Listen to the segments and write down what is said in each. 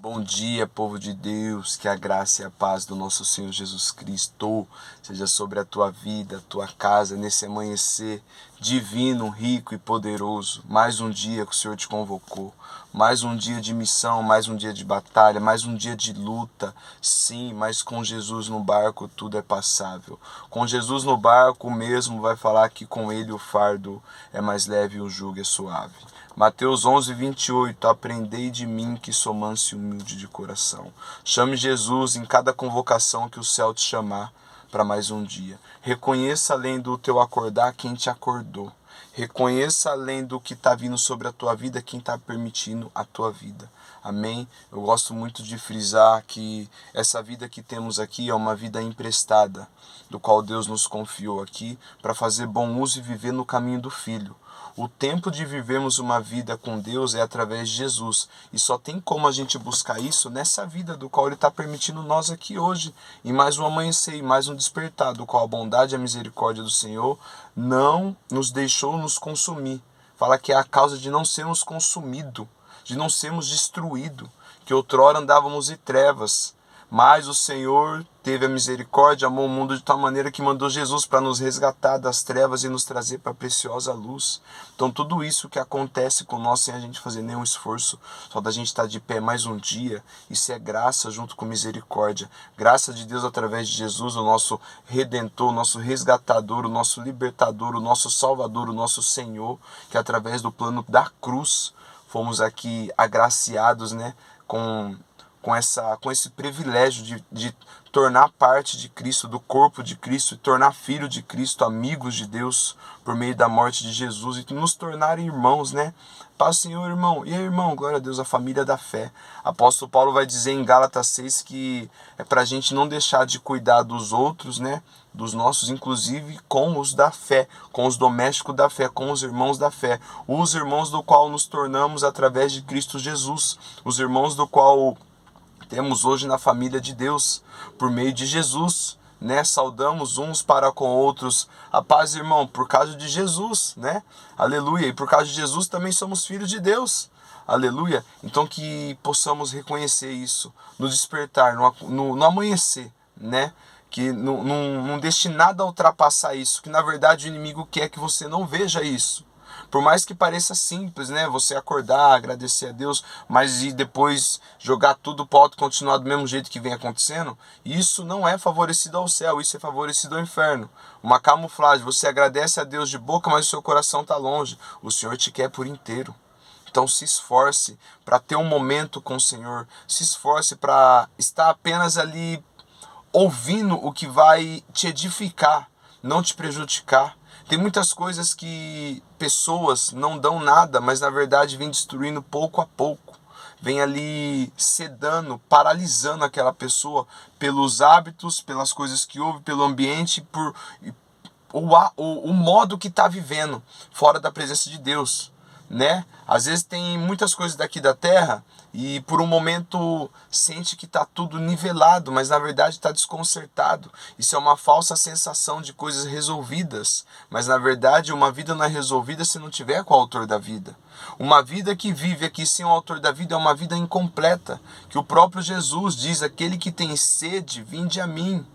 Bom dia, povo de Deus, que a graça e a paz do nosso Senhor Jesus Cristo seja sobre a tua vida, a tua casa, nesse amanhecer divino, rico e poderoso. Mais um dia que o Senhor te convocou, mais um dia de missão, mais um dia de batalha, mais um dia de luta. Sim, mas com Jesus no barco tudo é passável. Com Jesus no barco, o mesmo vai falar que com ele o fardo é mais leve e o jugo é suave. Mateus 11:28, aprendei de mim que sou manso e humilde de coração. Chame Jesus em cada convocação que o céu te chamar para mais um dia. Reconheça além do teu acordar quem te acordou. Reconheça além do que está vindo sobre a tua vida quem está permitindo a tua vida. Amém? Eu gosto muito de frisar que essa vida que temos aqui é uma vida emprestada, do qual Deus nos confiou aqui para fazer bom uso e viver no caminho do Filho. O tempo de vivermos uma vida com Deus é através de Jesus. E só tem como a gente buscar isso nessa vida do qual Ele está permitindo nós aqui hoje. E mais um amanhecer, e mais um despertar, do qual a bondade e a misericórdia do Senhor não nos deixou nos consumir. Fala que é a causa de não sermos consumidos, de não sermos destruídos. Que outrora andávamos em trevas. Mas o Senhor teve a misericórdia, amou o mundo de tal maneira que mandou Jesus para nos resgatar das trevas e nos trazer para a preciosa luz. Então tudo isso que acontece com nós sem a gente fazer nenhum esforço, só da gente estar de pé mais um dia, isso é graça junto com misericórdia. Graça de Deus através de Jesus, o nosso Redentor, o nosso resgatador, o nosso libertador, o nosso Salvador, o nosso Senhor, que através do plano da cruz fomos aqui agraciados, né, com esse privilégio de tornar parte de Cristo, do corpo de Cristo, e tornar filho de Cristo, amigos de Deus, por meio da morte de Jesus, e nos tornar irmãos, né? Paz, Senhor, irmão. E aí, irmão, glória a Deus, a família da fé. Apóstolo Paulo vai dizer em Gálatas 6 que é para a gente não deixar de cuidar dos outros, né? Dos nossos, inclusive com os da fé, com os domésticos da fé, com os irmãos da fé. Os irmãos do qual nos tornamos através de Cristo Jesus. Os irmãos do qual temos hoje na família de Deus, por meio de Jesus, né? Saudamos uns para com outros. A paz, irmão, por causa de Jesus, né? Aleluia. E por causa de Jesus também somos filhos de Deus. Aleluia. Então que possamos reconhecer isso, no despertar, no amanhecer, né? Que não deixe nada ultrapassar isso, que na verdade o inimigo quer que você não veja isso. Por mais que pareça simples, né? Você acordar, agradecer a Deus, mas e depois jogar tudo para o alto e continuar do mesmo jeito que vem acontecendo, isso não é favorecido ao céu, isso é favorecido ao inferno. Uma camuflagem, você agradece a Deus de boca, mas o seu coração está longe. O Senhor te quer por inteiro. Então se esforce para ter um momento com o Senhor, se esforce para estar apenas ali ouvindo o que vai te edificar, não te prejudicar. Tem muitas coisas que pessoas não dão nada, mas na verdade vem destruindo pouco a pouco. Vem ali sedando, paralisando aquela pessoa pelos hábitos, pelas coisas que houve, pelo ambiente, por o modo que está vivendo fora da presença de Deus, né? Às vezes tem muitas coisas daqui da terra e por um momento sente que está tudo nivelado, mas na verdade está desconcertado. Isso é uma falsa sensação de coisas resolvidas, mas na verdade uma vida não é resolvida se não tiver com o autor da vida. Uma vida que vive aqui sem o autor da vida é uma vida incompleta, que o próprio Jesus diz: aquele que tem sede, vinde a mim.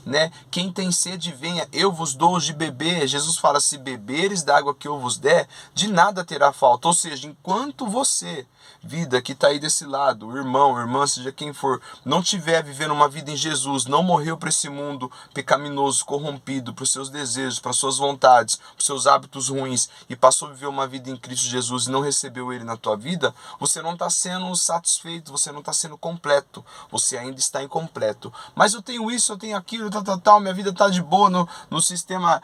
Né? Quem tem sede, venha, eu vos dou de beber. Jesus fala: se beberes da água que eu vos der, de nada terá falta. Ou seja, enquanto você, vida que está aí desse lado, irmão, irmã, seja quem for, não estiver vivendo uma vida em Jesus, não morreu para esse mundo pecaminoso, corrompido, para os seus desejos, para as suas vontades, para os seus hábitos ruins, e passou a viver uma vida em Cristo Jesus e não recebeu Ele na tua vida, você não está sendo satisfeito, você não está sendo completo, você ainda está incompleto. Mas eu tenho isso, eu tenho aquilo, tal, minha vida está de boa no sistema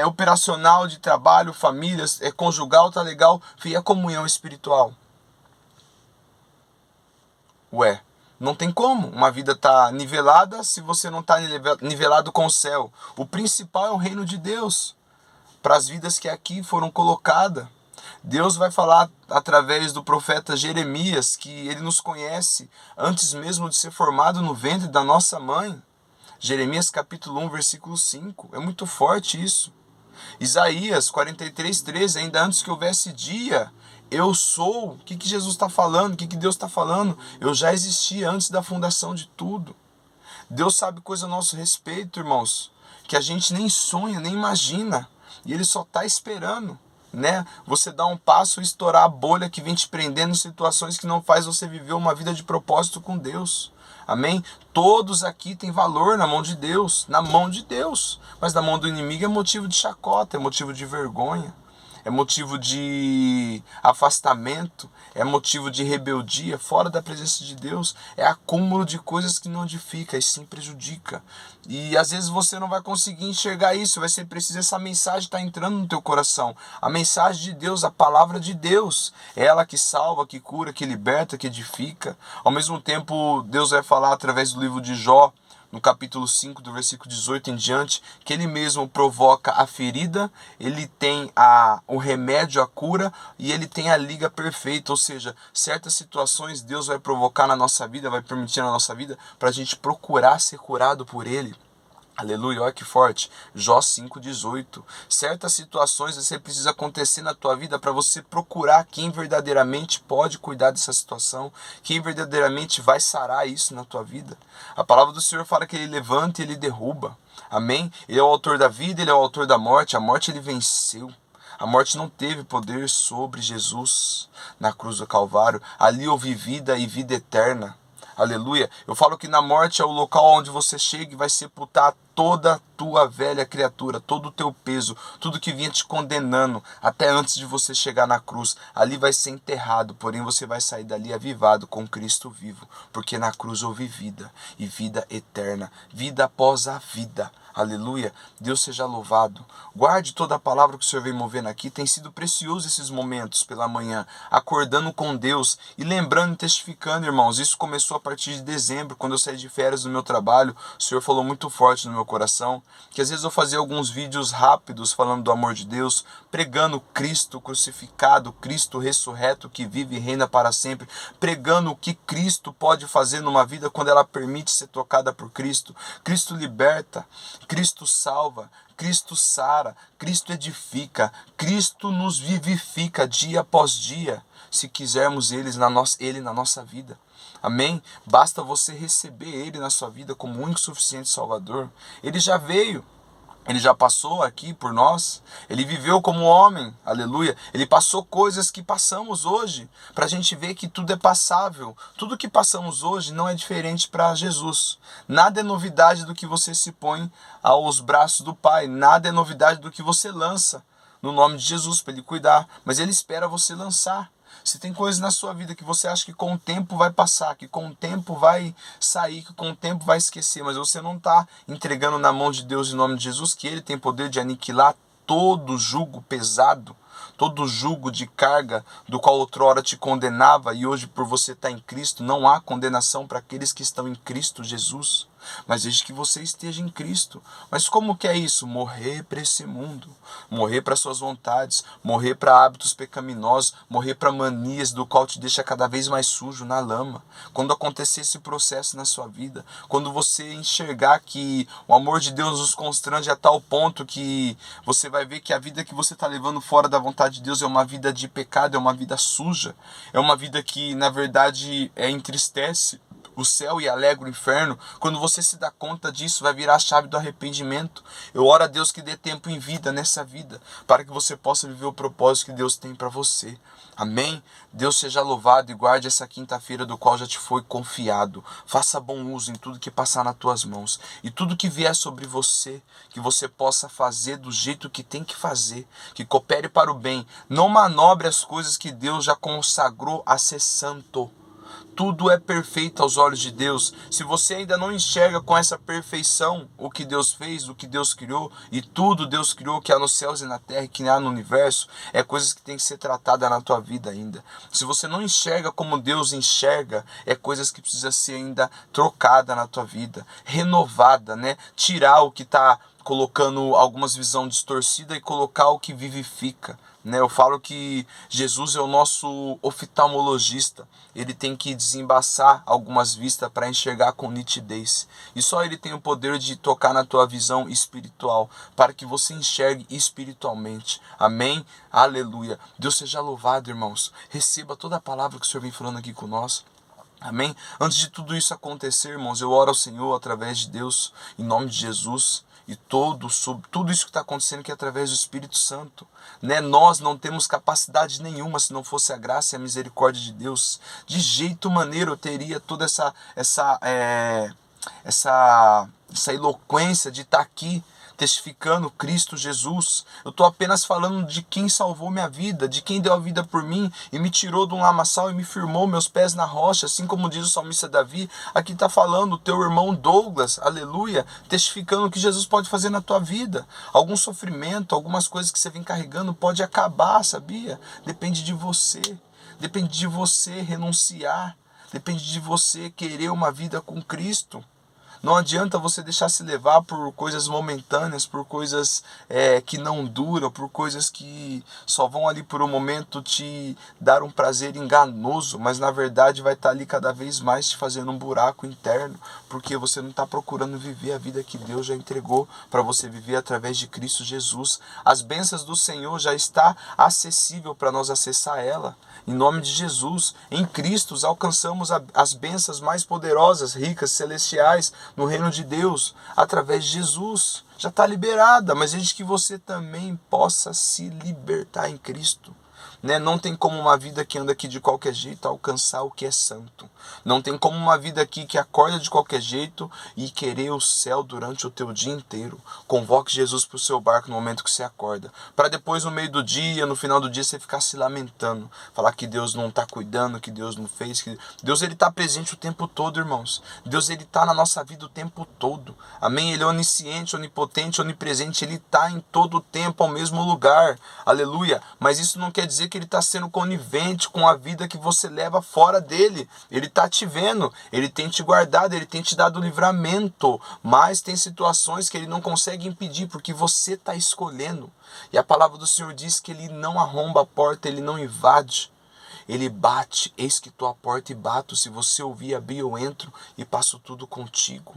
operacional de trabalho, famílias, conjugal, tá legal, e a comunhão espiritual. Ué, não tem como uma vida tá nivelada se você não está nivelado com o céu. O principal é o reino de Deus, para as vidas que aqui foram colocadas. Deus vai falar através do profeta Jeremias que ele nos conhece antes mesmo de ser formado no ventre da nossa mãe. Jeremias capítulo 1, versículo 5. É muito forte isso. Isaías 43:13, ainda antes que houvesse dia, Eu sou. O que Jesus está falando? O que Deus está falando? Eu já existi antes da fundação de tudo. Deus sabe coisa a nosso respeito, irmãos, que a gente nem sonha, nem imagina. E Ele só está esperando, né? Você dar um passo e estourar a bolha que vem te prendendo em situações que não faz você viver uma vida de propósito com Deus. Amém? Todos aqui têm valor na mão de Deus, na mão de Deus. Mas na mão do inimigo é motivo de chacota, é motivo de vergonha, é motivo de afastamento, é motivo de rebeldia, fora da presença de Deus. É acúmulo de coisas que não edifica e sim prejudica. E às vezes você não vai conseguir enxergar isso, vai ser preciso essa mensagem estar entrando no teu coração. A mensagem de Deus, a palavra de Deus, é ela que salva, que cura, que liberta, que edifica. Ao mesmo tempo, Deus vai falar através do livro de Jó, no capítulo 5, do versículo 18 em diante, que Ele mesmo provoca a ferida, Ele tem o remédio, a cura, e Ele tem a liga perfeita, ou seja, certas situações Deus vai provocar na nossa vida, vai permitir na nossa vida, para a gente procurar ser curado por Ele. Aleluia, olha que forte. Jó 5,18. Certas situações você precisa acontecer na tua vida para você procurar quem verdadeiramente pode cuidar dessa situação, quem verdadeiramente vai sarar isso na tua vida. A palavra do Senhor fala que Ele levanta e Ele derruba. Amém? Ele é o autor da vida, Ele é o autor da morte. A morte Ele venceu. A morte não teve poder sobre Jesus na cruz do Calvário. Ali houve vida e vida eterna. Aleluia. Eu falo que na morte é o local onde você chega e vai sepultar toda a tua velha criatura, todo o teu peso, tudo que vinha te condenando até antes de você chegar na cruz. Ali vai ser enterrado, porém você vai sair dali avivado com Cristo vivo, porque na cruz houve vida e vida eterna, vida após a vida. Aleluia, Deus seja louvado. Guarde toda a palavra que o Senhor vem movendo aqui. Tem sido precioso esses momentos pela manhã, acordando com Deus e lembrando e testificando, irmãos. Isso começou a partir de dezembro, quando eu saí de férias do meu trabalho. O Senhor falou muito forte no meu coração, que às vezes eu fazia alguns vídeos rápidos falando do amor de Deus, pregando Cristo crucificado, Cristo ressurreto que vive e reina para sempre, pregando o que Cristo pode fazer numa vida quando ela permite ser tocada por Cristo. Cristo liberta, Cristo salva, Cristo sara, Cristo edifica, Cristo nos vivifica dia após dia, se quisermos Ele na nossa vida. Amém? Basta você receber Ele na sua vida como único e suficiente Salvador. Ele já veio. Ele já passou aqui por nós, Ele viveu como homem, aleluia. Ele passou coisas que passamos hoje, para a gente ver que tudo é passável. Tudo que passamos hoje não é diferente para Jesus. Nada é novidade do que você se põe aos braços do Pai, nada é novidade do que você lança no nome de Jesus para Ele cuidar, mas Ele espera você lançar. Se tem coisas na sua vida que você acha que com o tempo vai passar, que com o tempo vai sair, que com o tempo vai esquecer, mas você não está entregando na mão de Deus em nome de Jesus, que Ele tem poder de aniquilar todo jugo pesado, todo jugo de carga do qual outrora te condenava, e hoje por você estar em Cristo, não há condenação para aqueles que estão em Cristo Jesus. Mas desde que você esteja em Cristo. Mas como que é isso? Morrer para esse mundo, morrer para suas vontades, morrer para hábitos pecaminosos, morrer para manias do qual te deixa cada vez mais sujo na lama. Quando acontecer esse processo na sua vida, quando você enxergar que o amor de Deus nos constrange a tal ponto que você vai ver que a vida que você está levando fora da vontade de Deus é uma vida de pecado, é uma vida suja, é uma vida que na verdade entristece o céu e alegra o inferno. Quando você se dá conta disso, vai virar a chave do arrependimento. Eu oro a Deus que dê tempo em vida nessa vida, para que você possa viver o propósito que Deus tem para você. Amém? Deus seja louvado e guarde essa quinta-feira do qual já te foi confiado. Faça bom uso em tudo que passar nas tuas mãos. E tudo que vier sobre você, que você possa fazer do jeito que tem que fazer. Que coopere para o bem. Não manobre as coisas que Deus já consagrou a ser santo. Tudo é perfeito aos olhos de Deus. Se você ainda não enxerga com essa perfeição o que Deus fez, o que Deus criou, e tudo Deus criou, que há nos céus e na terra, e que há no universo, é coisas que tem que ser tratada na tua vida ainda. Se você não enxerga como Deus enxerga, é coisas que precisa ser ainda trocada na tua vida, renovada, né? Tirar o que está colocando algumas visões distorcidas e colocar o que vivifica. Né? Eu falo que Jesus é o nosso oftalmologista. Ele tem que desembaçar algumas vistas para enxergar com nitidez. E só ele tem o poder de tocar na tua visão espiritual, para que você enxergue espiritualmente. Amém? Aleluia. Deus seja louvado, irmãos. Receba toda a palavra que o Senhor vem falando aqui com nós. Amém? Antes de tudo isso acontecer, irmãos, eu oro ao Senhor através de Deus, em nome de Jesus. E sobre tudo isso que está acontecendo aqui através do Espírito Santo. Né? Nós não temos capacidade nenhuma se não fosse a graça e a misericórdia de Deus. De jeito maneiro eu teria toda essa eloquência de estar aqui testificando Cristo Jesus. Eu estou apenas falando de quem salvou minha vida, de quem deu a vida por mim e me tirou de um lamaçal e me firmou meus pés na rocha, assim como diz o salmista Davi. Aqui está falando o teu irmão Douglas, aleluia, testificando o que Jesus pode fazer na tua vida. Algum sofrimento, algumas coisas que você vem carregando pode acabar, sabia? Depende de você. Depende de você renunciar. Depende de você querer uma vida com Cristo. Não adianta você deixar se levar por coisas momentâneas, por coisas que não duram, por coisas que só vão ali por um momento te dar um prazer enganoso, mas na verdade vai estar ali cada vez mais te fazendo um buraco interno, porque você não está procurando viver a vida que Deus já entregou para você viver através de Cristo Jesus. As bênçãos do Senhor já está acessível para nós acessar ela. Em nome de Jesus, em Cristo alcançamos as bênçãos mais poderosas, ricas, celestiais, no reino de Deus, através de Jesus. Já está liberada, mas desde que você também possa se libertar em Cristo. Né? Não tem como uma vida que anda aqui de qualquer jeito alcançar o que é santo. Não tem como uma vida aqui que acorda de qualquer jeito e querer o céu durante o teu dia inteiro. Convoque Jesus para o seu barco no momento que você acorda. Para depois, no meio do dia, no final do dia, você ficar se lamentando. Falar que Deus não está cuidando, que Deus não fez. Que Deus está presente o tempo todo, irmãos. Deus está na nossa vida o tempo todo. Amém? Ele é onisciente, onipotente, onipresente. Ele está em todo o tempo ao mesmo lugar. Aleluia. Mas isso não quer dizer que ele está sendo conivente com a vida que você leva fora dele. Ele está te vendo, ele tem te guardado, ele tem te dado livramento, mas tem situações que ele não consegue impedir, porque você está escolhendo. E a palavra do Senhor diz que ele não arromba a porta, ele não invade. Ele bate, eis que estou à porta e bato, se você ouvir abrir eu entro e passo tudo contigo.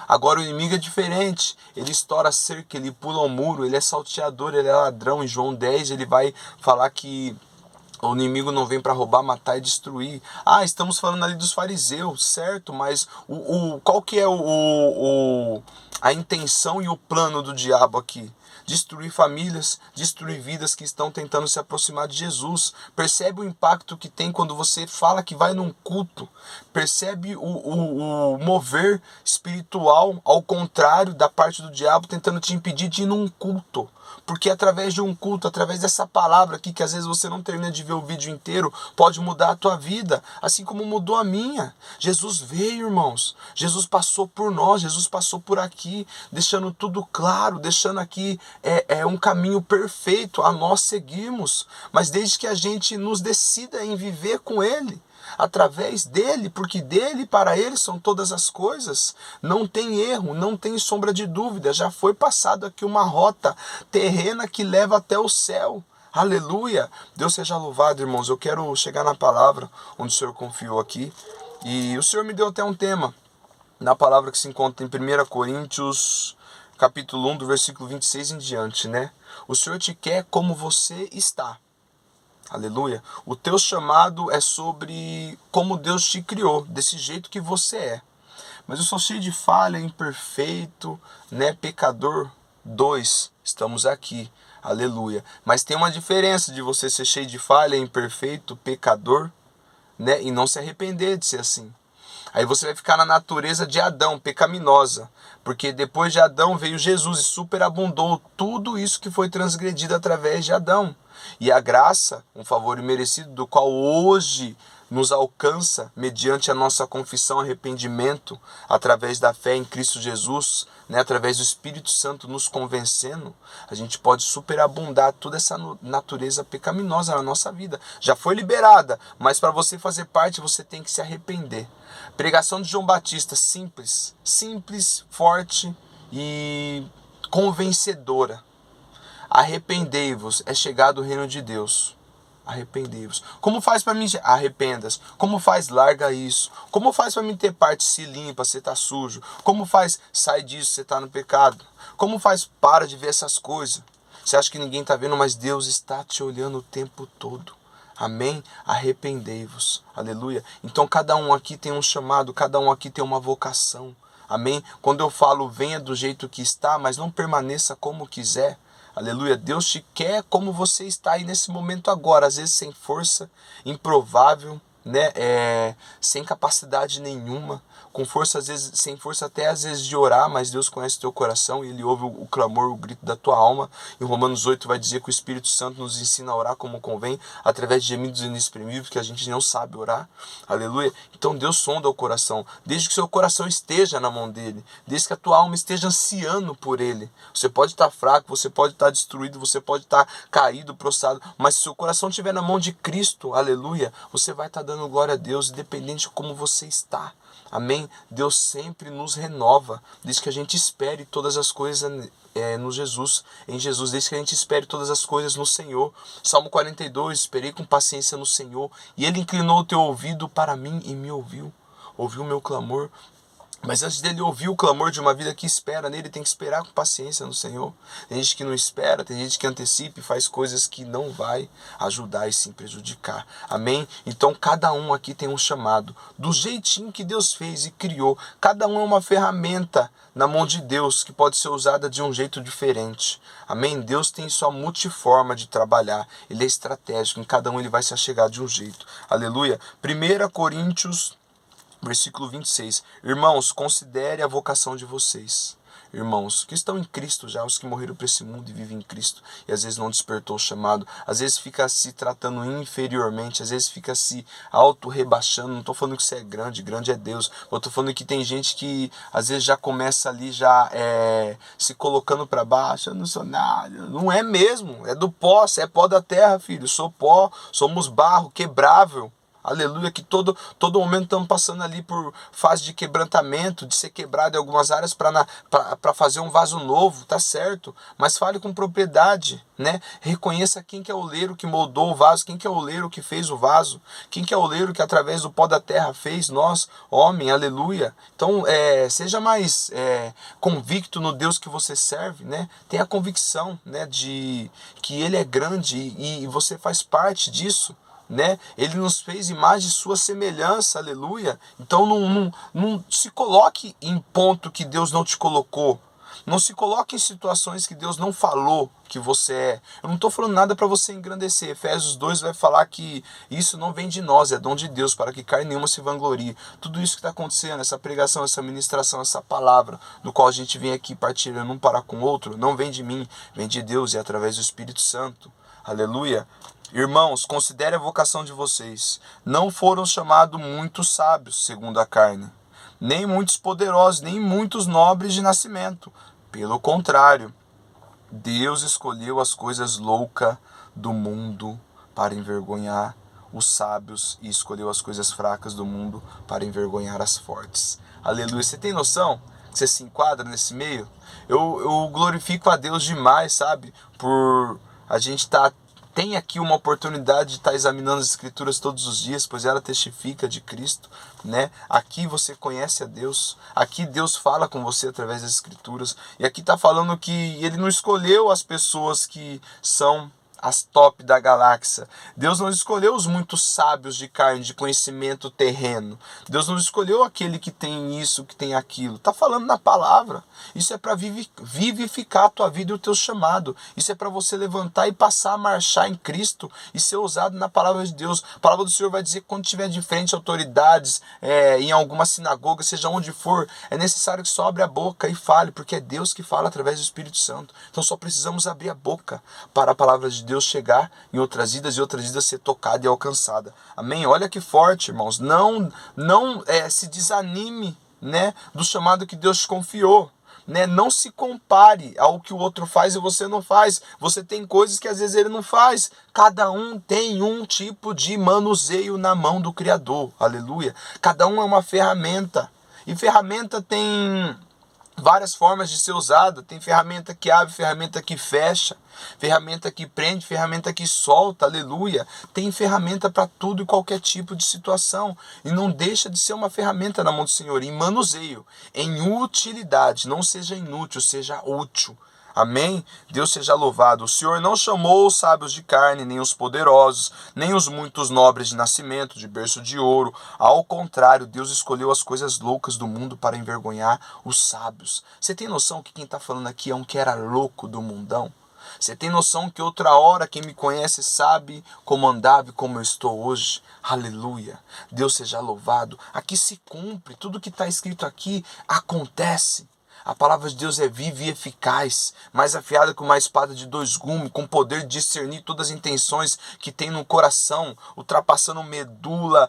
Agora o inimigo é diferente, ele estoura a cerca, ele pula o muro, ele é salteador, ele é ladrão. Em João 10 ele vai falar que o inimigo não vem para roubar, matar e destruir. Estamos falando ali dos fariseus, certo? Mas qual que é a intenção e o plano do diabo aqui? Destruir famílias, destruir vidas que estão tentando se aproximar de Jesus. Percebe o impacto que tem quando você fala que vai num culto. Percebe o mover espiritual ao contrário da parte do diabo tentando te impedir de ir num culto. Porque através de um culto, através dessa palavra aqui, que às vezes você não termina de ver o vídeo inteiro, pode mudar a tua vida, assim como mudou a minha. Jesus veio, irmãos. Jesus passou por nós, Jesus passou por aqui, deixando tudo claro, deixando aqui um caminho perfeito a nós seguirmos. Mas desde que a gente nos decida em viver com Ele, através dele, porque dele e para ele são todas as coisas. Não tem erro, não tem sombra de dúvida. Já foi passado aqui uma rota terrena que leva até o céu. Aleluia! Deus seja louvado, irmãos. Eu quero chegar na palavra onde o Senhor confiou aqui. E o Senhor me deu até um tema na palavra que se encontra em 1 Coríntios capítulo 1, do versículo 26 em diante, né? O Senhor te quer como você está. Aleluia. O teu chamado é sobre como Deus te criou, desse jeito que você é. Mas eu sou cheio de falha, imperfeito, né? Pecador. 2, estamos aqui. Aleluia. Mas tem uma diferença de você ser cheio de falha, imperfeito, pecador, né? E não se arrepender de ser assim. Aí você vai ficar na natureza de Adão, pecaminosa. Porque depois de Adão veio Jesus e superabundou tudo isso que foi transgredido através de Adão. E a graça, um favor imerecido, do qual hoje nos alcança mediante a nossa confissão, arrependimento, através da fé em Cristo Jesus, né, através do Espírito Santo nos convencendo, a gente pode superabundar toda essa natureza pecaminosa na nossa vida. Já foi liberada, mas para você fazer parte, você tem que se arrepender. Pregação de João Batista, simples, forte e como vencedora. Arrependei-vos, é chegado o reino de Deus. Arrependei-vos. Como faz para mim? Arrependas. Como faz? Larga isso. Como faz para mim ter parte? Se limpa, você tá sujo. Como faz? Sai disso, você tá no pecado. Como faz? Para de ver essas coisas. Você acha que ninguém tá vendo, mas Deus está te olhando o tempo todo. Amém? Arrependei-vos. Aleluia. Então cada um aqui tem um chamado, cada um aqui tem uma vocação. Amém? Quando eu falo, venha do jeito que está, mas não permaneça como quiser. Aleluia, Deus te quer como você está aí nesse momento agora, às vezes sem força, improvável, né? Sem capacidade nenhuma, com força às vezes, sem força até às vezes de orar, mas Deus conhece o teu coração e Ele ouve o clamor, o grito da tua alma. Em Romanos 8 vai dizer que o Espírito Santo nos ensina a orar como convém, através de gemidos inexprimíveis, que a gente não sabe orar. Aleluia. Então Deus sonda o coração, desde que seu coração esteja na mão dele, desde que a tua alma esteja ansiando por ele. Você pode estar fraco, você pode estar destruído, você pode estar caído, prostrado, mas se seu coração estiver na mão de Cristo, aleluia, você vai estar dando glória a Deus, independente de como você está. Amém? Deus sempre nos renova, desde que a gente espere todas as coisas no Jesus, em Jesus, desde que a gente espere todas as coisas no Senhor. Salmo 42, esperei com paciência no Senhor, e Ele inclinou o teu ouvido para mim e me ouviu o meu clamor. Mas antes dele ouvir o clamor de uma vida que espera nele, tem que esperar com paciência no Senhor. Tem gente que não espera, tem gente que antecipa e faz coisas que não vai ajudar e sim prejudicar. Amém? Então cada um aqui tem um chamado. Do jeitinho que Deus fez e criou. Cada um é uma ferramenta na mão de Deus que pode ser usada de um jeito diferente. Amém? Deus tem sua multiforma de trabalhar. Ele é estratégico. Em cada um ele vai se achegar de um jeito. Aleluia. 1 Coríntios Versículo 26. Irmãos, considere a vocação de vocês. Irmãos, que estão em Cristo já, os que morreram para esse mundo e vivem em Cristo, e às vezes não despertou o chamado, às vezes fica se tratando inferiormente, às vezes fica se auto-rebaixando. Não estou falando que você é grande, grande é Deus. Eu estou falando que tem gente que às vezes já começa ali, já se colocando para baixo. Eu não sou nada. Não é mesmo, é do pó, você é pó da terra, filho. Sou pó, somos barro, quebrável. Aleluia, que todo momento estamos passando ali por fase de quebrantamento, de ser quebrado em algumas áreas para fazer um vaso novo, tá certo? Mas fale com propriedade, né? Reconheça quem que é o oleiro que moldou o vaso, quem que é o oleiro que fez o vaso, quem que é o oleiro que através do pó da terra fez nós, homem, aleluia. Então, seja mais convicto no Deus que você serve, né? Tenha a convicção, né, de que Ele é grande e você faz parte disso. Né? Ele nos fez imagem de sua semelhança, aleluia. Então não se coloque em ponto que Deus não te colocou. Não se coloque em situações que Deus não falou que você é. Eu não estou falando nada para você engrandecer. Efésios 2 vai falar que isso não vem de nós, é dom de Deus, para que carne nenhuma se vanglorie. Tudo isso que está acontecendo, essa pregação, essa ministração, essa palavra, do qual a gente vem aqui partilhando um para com o outro, não vem de mim, vem de Deus e é através do Espírito Santo. Aleluia. Irmãos, considere a vocação de vocês. Não foram chamados muitos sábios, segundo a carne, nem muitos poderosos, nem muitos nobres de nascimento. Pelo contrário, Deus escolheu as coisas loucas do mundo para envergonhar os sábios e escolheu as coisas fracas do mundo para envergonhar as fortes. Aleluia. Você tem noção que você se enquadra nesse meio? Eu glorifico a Deus demais, sabe? Por a gente tem aqui uma oportunidade de estar examinando as Escrituras todos os dias, pois ela testifica de Cristo, né? Aqui você conhece a Deus, aqui Deus fala com você através das Escrituras, e aqui está falando que Ele não escolheu as pessoas que são as top da galáxia. Deus não escolheu os muito sábios de carne, de conhecimento terreno. Deus não escolheu aquele que tem isso, que tem aquilo. Está falando na palavra. Isso é para vivificar a tua vida e o teu chamado. Isso é para você levantar e passar a marchar em Cristo e ser usado na palavra de Deus. A palavra do Senhor vai dizer que quando estiver de frente a autoridades, em alguma sinagoga, seja onde for, é necessário que só abra a boca e fale, porque é Deus que fala através do Espírito Santo. Então só precisamos abrir a boca para a palavra de Deus chegar em outras vidas e outras vidas ser tocada e alcançada. Amém? Olha que forte, irmãos. Não se desanime, né, do chamado que Deus te confiou. Né? Não se compare ao que o outro faz e você não faz. Você tem coisas que às vezes ele não faz. Cada um tem um tipo de manuseio na mão do Criador. Aleluia. Cada um é uma ferramenta. E ferramenta tem várias formas de ser usada. Tem ferramenta que abre, ferramenta que fecha, ferramenta que prende, ferramenta que solta, aleluia. Tem ferramenta para tudo e qualquer tipo de situação. E não deixa de ser uma ferramenta na mão do Senhor, em manuseio, em utilidade. Não seja inútil, seja útil. Amém? Deus seja louvado. O Senhor não chamou os sábios de carne, nem os poderosos, nem os muitos nobres de nascimento, de berço de ouro. Ao contrário, Deus escolheu as coisas loucas do mundo para envergonhar os sábios. Você tem noção que quem está falando aqui é um que era louco do mundão? Você tem noção que outra hora quem me conhece sabe como andava e como eu estou hoje? Aleluia. Deus seja louvado. Aqui se cumpre. Tudo que está escrito aqui acontece. A palavra de Deus é viva e eficaz, mais afiada que uma espada de dois gumes, com poder de discernir todas as intenções que tem no coração, ultrapassando medula,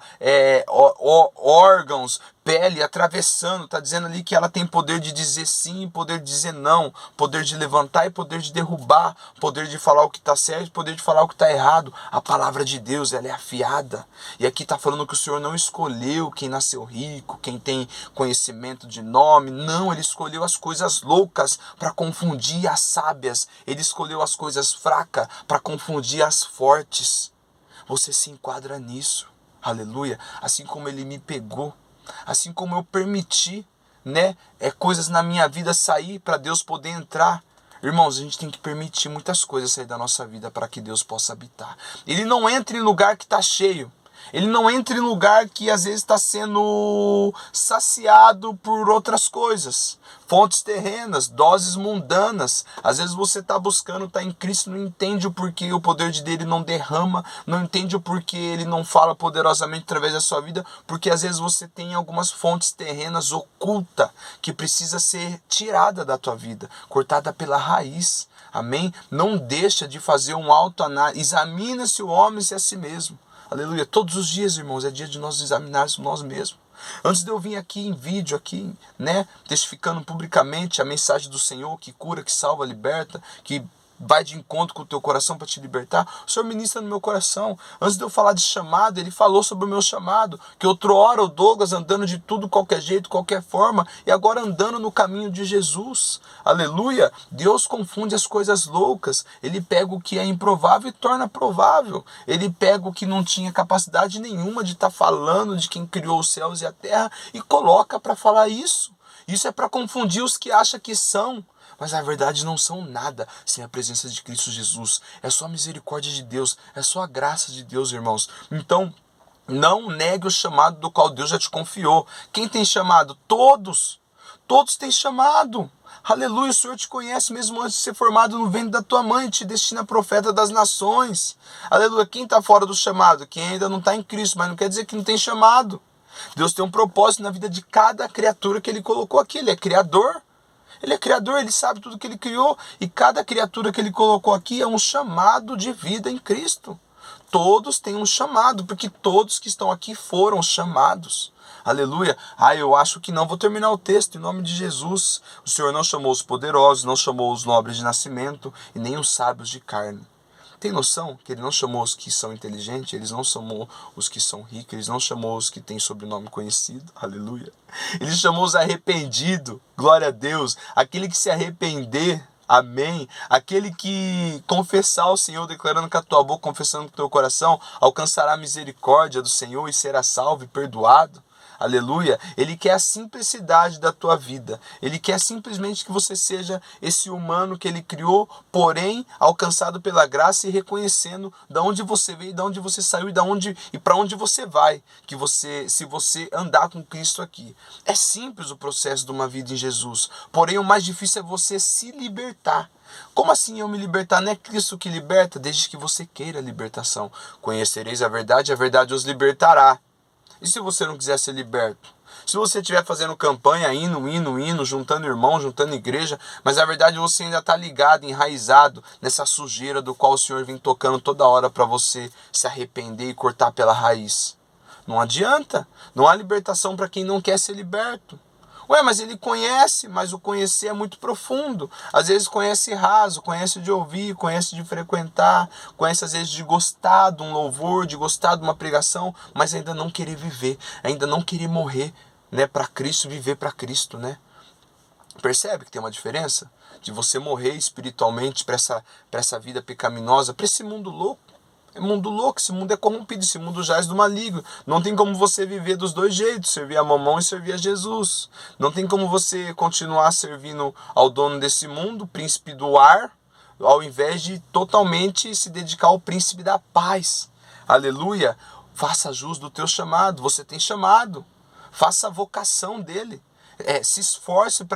órgãos, pele, atravessando. Está dizendo ali que ela tem poder de dizer sim e poder de dizer não, poder de levantar e poder de derrubar, poder de falar o que está certo e poder de falar o que está errado. A palavra de Deus, ela é afiada. E aqui está falando que o Senhor não escolheu quem nasceu rico, quem tem conhecimento de nome. Não, Ele escolheu as coisas loucas para confundir as sábias. Ele escolheu as coisas fracas para confundir as fortes. Você se enquadra nisso. Aleluia. Assim como Ele me pegou. Assim como eu permiti, coisas na minha vida sair para Deus poder entrar. Irmãos, a gente tem que permitir muitas coisas sair da nossa vida para que Deus possa habitar. Ele não entra em lugar que está cheio. Ele não entra em lugar que às vezes está sendo saciado por outras coisas. Fontes terrenas, doses mundanas. Às vezes você está buscando, está em Cristo, não entende o porquê o poder dele não derrama, não entende o porquê ele não fala poderosamente através da sua vida, porque às vezes você tem algumas fontes terrenas ocultas que precisa ser tirada da tua vida, cortada pela raiz. Amém? Não deixa de fazer um autoanálise. Examina-se o homem-se a si mesmo. Aleluia. Todos os dias, irmãos, é dia de nós examinarmos nós mesmos. Antes de eu vir aqui em vídeo, testificando publicamente a mensagem do Senhor que cura, que salva, liberta, que vai de encontro com o teu coração para te libertar, o Senhor ministra no meu coração. Antes de eu falar de chamado, Ele falou sobre o meu chamado, que outrora o Douglas andando de tudo, qualquer jeito, qualquer forma, e agora andando no caminho de Jesus. Aleluia! Deus confunde as coisas loucas. Ele pega o que é improvável e torna provável. Ele pega o que não tinha capacidade nenhuma de estar falando de quem criou os céus e a terra e coloca para falar isso. Isso é para confundir os que acham que são. Mas na verdade não são nada sem a presença de Cristo Jesus. É só a misericórdia de Deus, é só a graça de Deus, irmãos. Então, não negue o chamado do qual Deus já te confiou. Quem tem chamado? Todos têm chamado. Aleluia, o Senhor te conhece mesmo antes de ser formado no ventre da tua mãe, te destina profeta das nações. Aleluia, quem está fora do chamado? Quem ainda não está em Cristo, mas não quer dizer que não tem chamado. Deus tem um propósito na vida de cada criatura que Ele colocou aqui. Ele é criador. Ele é criador, Ele sabe tudo que Ele criou. E cada criatura que Ele colocou aqui é um chamado de vida em Cristo. Todos têm um chamado, porque todos que estão aqui foram chamados. Aleluia. Eu acho que não. Vou terminar o texto em nome de Jesus. O Senhor não chamou os poderosos, não chamou os nobres de nascimento e nem os sábios de carne. Tem noção que Ele não chamou os que são inteligentes, Ele não chamou os que são ricos, Ele não chamou os que têm sobrenome conhecido, aleluia. Ele chamou os arrependidos, glória a Deus, aquele que se arrepender, amém. Aquele que confessar o Senhor, declarando com a tua boca, confessando com o teu coração, alcançará a misericórdia do Senhor e será salvo e perdoado. Aleluia, Ele quer a simplicidade da tua vida. Ele quer simplesmente que você seja esse humano que Ele criou, porém alcançado pela graça e reconhecendo de onde você veio, de onde você saiu e para onde você vai. Que você, se você andar com Cristo aqui. É simples o processo de uma vida em Jesus. Porém, o mais difícil é você se libertar. Como assim eu me libertar? Não é Cristo que liberta, desde que você queira a libertação. Conhecereis a verdade os libertará. E se você não quiser ser liberto? Se você estiver fazendo campanha, indo, juntando irmão, juntando igreja, mas na verdade você ainda está ligado, enraizado nessa sujeira do qual o Senhor vem tocando toda hora para você se arrepender e cortar pela raiz. Não adianta. Não há libertação para quem não quer ser liberto. Mas ele conhece, mas o conhecer é muito profundo. Às vezes conhece raso, conhece de ouvir, conhece de frequentar, conhece às vezes de gostar de um louvor, de gostar de uma pregação, mas ainda não querer viver, ainda não querer morrer, para Cristo, viver para Cristo, Percebe que tem uma diferença? De você morrer espiritualmente para essa vida pecaminosa, para esse mundo louco. É mundo louco, esse mundo é corrompido, esse mundo jaz do maligno. Não tem como você viver dos dois jeitos, servir a Mamão e servir a Jesus. Não tem como você continuar servindo ao dono desse mundo, príncipe do ar, ao invés de totalmente se dedicar ao príncipe da paz. Aleluia! Faça jus do teu chamado, você tem chamado. Faça a vocação dele. Se esforce para